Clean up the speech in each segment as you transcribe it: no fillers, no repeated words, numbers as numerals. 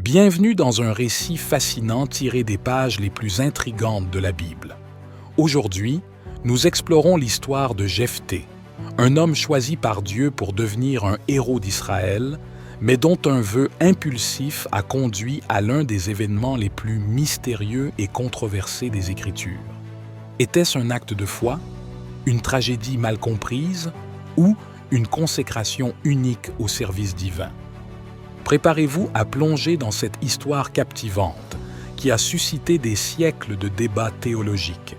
Bienvenue dans un récit fascinant tiré des pages les plus intrigantes de la Bible. Aujourd'hui, nous explorons l'histoire de Jephthé, un homme choisi par Dieu pour devenir un héros d'Israël, mais dont un vœu impulsif a conduit à l'un des événements les plus mystérieux et controversés des Écritures. Était-ce un acte de foi, une tragédie mal comprise ou une consécration unique au service divin? Préparez-vous à plonger dans cette histoire captivante qui a suscité des siècles de débats théologiques.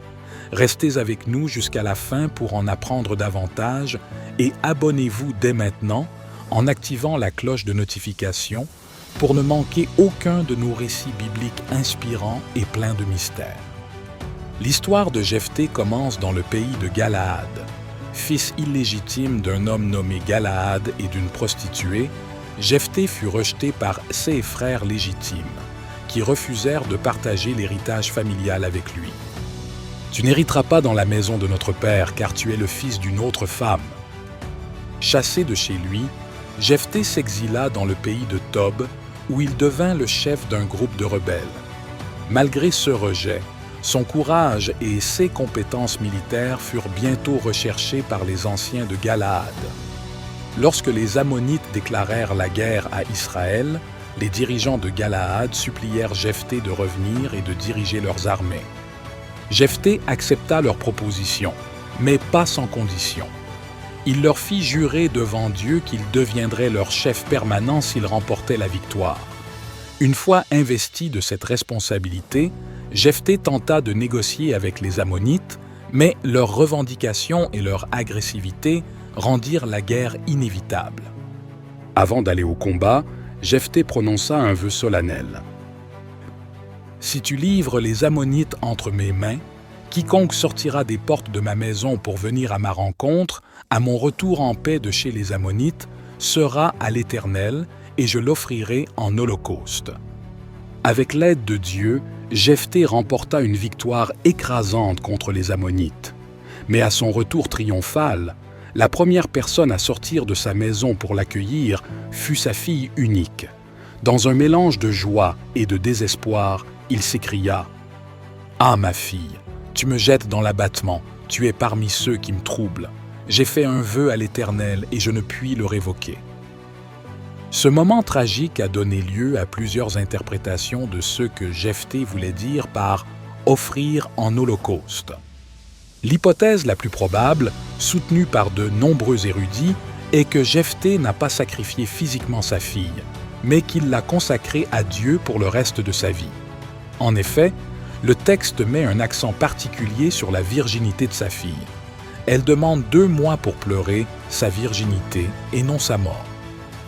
Restez avec nous jusqu'à la fin pour en apprendre davantage et abonnez-vous dès maintenant en activant la cloche de notification pour ne manquer aucun de nos récits bibliques inspirants et pleins de mystères. L'histoire de Jephthé commence dans le pays de Galaad. Fils illégitime d'un homme nommé Galaad et d'une prostituée, Jephthé fut rejeté par ses frères légitimes, qui refusèrent de partager l'héritage familial avec lui. « Tu n'hériteras pas dans la maison de notre père, car tu es le fils d'une autre femme. » Chassé de chez lui, Jephthé s'exila dans le pays de Tob, où il devint le chef d'un groupe de rebelles. Malgré ce rejet, son courage et ses compétences militaires furent bientôt recherchés par les anciens de Galaad. Lorsque les Ammonites déclarèrent la guerre à Israël, les dirigeants de Galaad supplièrent Jephthé de revenir et de diriger leurs armées. Jephthé accepta leur proposition, mais pas sans condition. Il leur fit jurer devant Dieu qu'il deviendrait leur chef permanent s'ils remportaient la victoire. Une fois investi de cette responsabilité, Jephthé tenta de négocier avec les Ammonites, mais leurs revendications et leur agressivité rendirent la guerre inévitable. Avant d'aller au combat, Jephthé prononça un vœu solennel. « Si tu livres les Ammonites entre mes mains, quiconque sortira des portes de ma maison pour venir à ma rencontre, à mon retour en paix de chez les Ammonites, sera à l'Éternel, et je l'offrirai en holocauste. » Avec l'aide de Dieu, Jephthé remporta une victoire écrasante contre les Ammonites. Mais à son retour triomphal, la première personne à sortir de sa maison pour l'accueillir fut sa fille unique. Dans un mélange de joie et de désespoir, il s'écria « Ah, ma fille, tu me jettes dans l'abattement, tu es parmi ceux qui me troublent. J'ai fait un vœu à l'Éternel et je ne puis le révoquer. » Ce moment tragique a donné lieu à plusieurs interprétations de ce que Jephthé voulait dire par « offrir en holocauste ». L'hypothèse la plus probable, soutenue par de nombreux érudits, est que Jephthé n'a pas sacrifié physiquement sa fille, mais qu'il l'a consacrée à Dieu pour le reste de sa vie. En effet, le texte met un accent particulier sur la virginité de sa fille. Elle demande 2 mois pour pleurer sa virginité et non sa mort.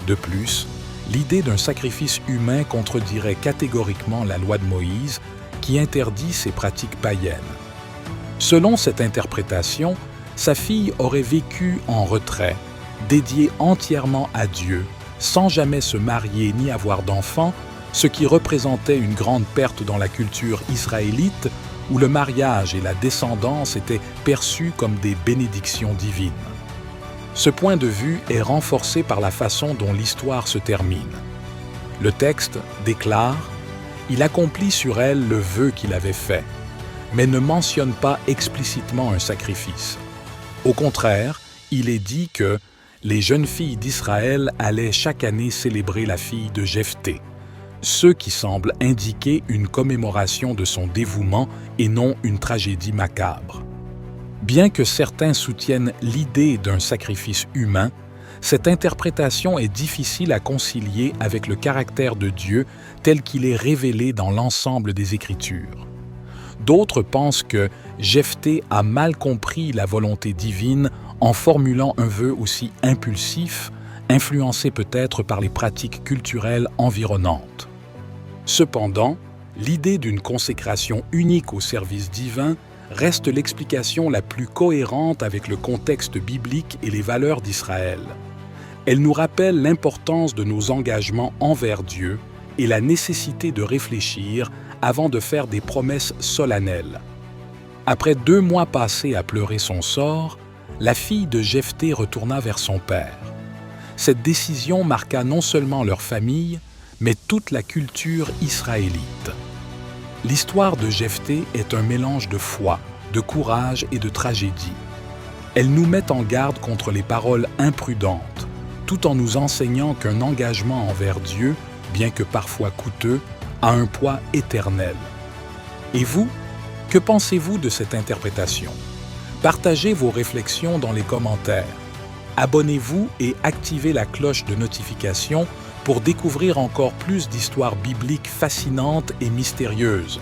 De plus, l'idée d'un sacrifice humain contredirait catégoriquement la loi de Moïse qui interdit ces pratiques païennes. Selon cette interprétation, sa fille aurait vécu en retrait, dédiée entièrement à Dieu, sans jamais se marier ni avoir d'enfants, ce qui représentait une grande perte dans la culture israélite où le mariage et la descendance étaient perçus comme des bénédictions divines. Ce point de vue est renforcé par la façon dont l'histoire se termine. Le texte déclare « Il accomplit sur elle le vœu qu'il avait fait », mais ne mentionne pas explicitement un sacrifice. Au contraire, il est dit que les jeunes filles d'Israël allaient chaque année célébrer la fille de Jephthé, ce qui semble indiquer une commémoration de son dévouement et non une tragédie macabre. Bien que certains soutiennent l'idée d'un sacrifice humain, cette interprétation est difficile à concilier avec le caractère de Dieu tel qu'il est révélé dans l'ensemble des Écritures. D'autres pensent que Jephthé a mal compris la volonté divine en formulant un vœu aussi impulsif, influencé peut-être par les pratiques culturelles environnantes. Cependant, l'idée d'une consécration unique au service divin reste l'explication la plus cohérente avec le contexte biblique et les valeurs d'Israël. Elle nous rappelle l'importance de nos engagements envers Dieu et la nécessité de réfléchir avant de faire des promesses solennelles. Après 2 mois passés à pleurer son sort, la fille de Jephthé retourna vers son père. Cette décision marqua non seulement leur famille, mais toute la culture israélite. L'histoire de Jephthé est un mélange de foi, de courage et de tragédie. Elle nous met en garde contre les paroles imprudentes, tout en nous enseignant qu'un engagement envers Dieu, bien que parfois coûteux, a un poids éternel. Et vous, que pensez-vous de cette interprétation? Partagez vos réflexions dans les commentaires. Abonnez-vous et activez la cloche de notification pour découvrir encore plus d'histoires bibliques fascinantes et mystérieuses.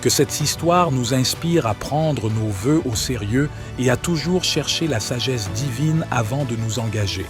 Que cette histoire nous inspire à prendre nos vœux au sérieux et à toujours chercher la sagesse divine avant de nous engager.